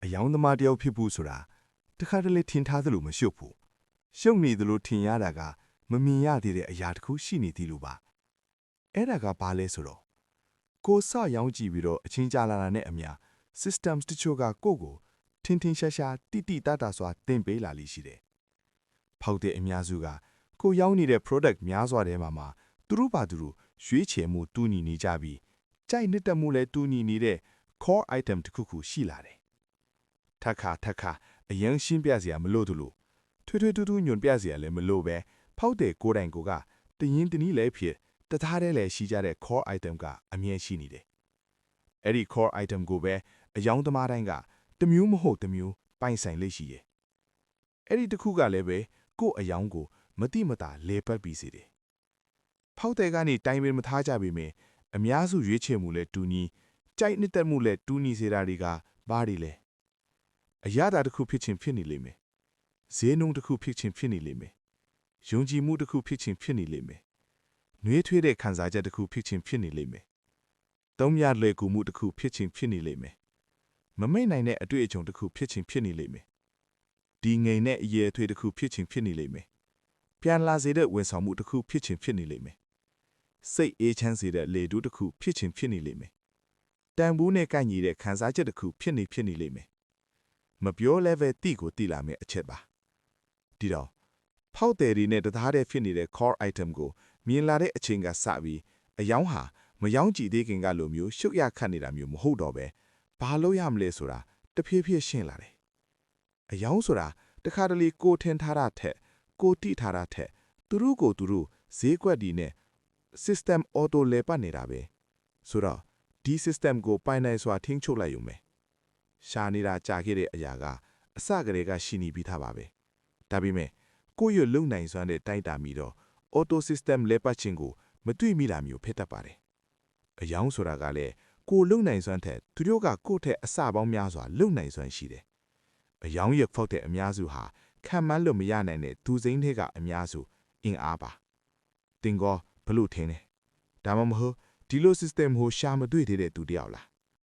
အယောင်သမားတယောက်ဖြစ်ဖို့ဆိုတာတခါတလေထင်ထားသလိုမရှုပ်ဘူးရှုပ်နေသလိုထင်ရတာကမမြင်ရသေးတဲ့အရာတစ်ခုရှိနေသေးလို့ပါအဲ့ဒါကဘာလဲဆိုတော့ကိုစရောင်းကြည့်ပြီးတော့အချင်းကြလာတာနဲ့အမျှ systems တချို့ကကိုယ့်ကိုထင်ထင်ရှားရှားတိတိတတ်တာစွာတင်ပေးလာလိမ့်ရှိတယ်ဖောက်တဲ့အများစုကကိုရောင်းနေတဲ့ product များစွာထဲမှာသူတို့ပါသူတို့ရွေးချယ်မှုတူညီနေကြပြီးကြိုက်နှစ်သက်မှုလည်းတူညီနေတဲ့ core item တစ်ခုခုရှိလာတယ်ထက်ခါအရင်ရှင်းပြစရာမလိုသလိုထွေထွေတူတူညွန်ပြစရာလည်းမလိုပဲဖောက်တဲ့ကိုယ်တိုင်ကိုကတရင်တနည်းလည်းဖြစ်တသားတည်းလည်းရှိကြတဲ့ core item ကအမြဲရှိနေတယ်အဲ့ဒီ core item ကိုပဲအယောင်သမားတိုင်းကတစ်မျိုးမဟုတ်တစ်မျိုးပိုင်ဆိုင်လိမ့်ရှိတယ်အဲ့ဒီတစ်ခုကလည်းပဲကိုယ့်အယောင်ကိုမတိမတာလေပတ်ပြီးစေတယ်ဖောက်တဲ့ကနေတိုင်ပင်မထားကြပေမယ့်အများစုရွေးချယ်မှုလည်းတူညီကြိုက်နှစ်သက်မှုလည်းတူညီစေတာတွေကဘာတွေလဲအရာတာတစ်ခုဖြစ်ချင်းဖြစ်နေလိမ့်မယ်ဈေးနှုန်းတစ်ခုဖြစ်ချင်းဖြစ်နေလိမ့်မယ်ယုံကြည်မှုတစ်ခုဖြစ်ချင်းဖြစ်နေလိမ့်မယ်နှွေးထွေးတဲ့ခံစားချက်တစ်ခုဖြစ်ချင်းဖြစ်နေလိမ့်မယ်သုံးမြလွယ်ကူမှုတစ်ခုဖြစ်ချင်းဖြစ်နေလိမ့်မယ်မမိတ်နိုင်တဲ့အတွေ့အကြုံတစ်ခုဖြစ်ချင်းဖြစ်နေလိမ့်မယ်ဒီငိန်တဲ့အရေးအသွေးတစ်ခုဖြစ်ချင်းဖြစ်နေလိမ့်မယ်ပြန်လာစေတဲ့ဝန်ဆောင်မှုတစ်ခုဖြစ်ချင်းဖြစ်နေလိမ့်မယ်စိတ်အေးချမ်းစေတဲ့လေတူးတစ်ခုဖြစ်ချင်းဖြစ်နေလိမ့်မယ်တန်ဖိုးနဲ့ကိုက်ညီတဲ့ခံစားချက်တစ်ခုဖြစ်နေလိမ့်မယ်မပြောလဲပဲတိကိုတိလာမယ်အချက်ပါဒီတော့ဖောက်တယ်တွေနဲ့တသားတည်းဖြစ်နေတဲ့ core item ကိုမြင်လာတဲ့အချိန်ကစပြီးအယောင်ဟာမယောင်ကြည့်သေးခင်ကလိုမျိုးရှုပ်ရခတ်နေတာမျိုးမဟုတ်တော့ပဲဘာလို့ရမလဲဆိုတာတဖြည်းဖြည်းရှင်းလာတယ်အယောင်ဆိုတာတခါတလေကိုထင်ထားတာထက်ကိုတိထားတာထက်သူတို့ကိုသူတို့ဈေးကွက်ဒီနဲ့ system auto လဲပတ်နေတာပဲဆိုတော့ဒီ system ကိုပိုင်နိုင်စွာထိန်းချုပ်လိုက်ရုံပဲရှာနေတာကြာခဲ့တဲ့အရာကအစကတည်းကရှိနေပြီးသားပါပဲဒါပေမဲ့ကိုယ့်ရလုံနိုင်စွမ်းတဲ့တိုက်တာမီတော့ auto system လဲပတ်ခြင်းကိုမတွေ့မိတာမျိုးဖြစ်တတ်ပါတယ်အယောင်ဆိုတာကလည်းကိုလုံနိုင်စွမ်းထက်သူတို့ကကိုယ့်ထက်အစပေါင်းများစွာလုံနိုင်စွမ်းရှိတယ်အယောင်ရဖောက်တဲ့အများစုဟာခံမှန်းလို့မရနိုင်တဲ့သူစိမ်းတွေကအများစုအင်အားပါတင်ကောဘလို့ထင်းလဲဒါမှမဟုတ်ဒီလို system ကိုရှာမတွေ့သေးတဲ့သူတယောက်လား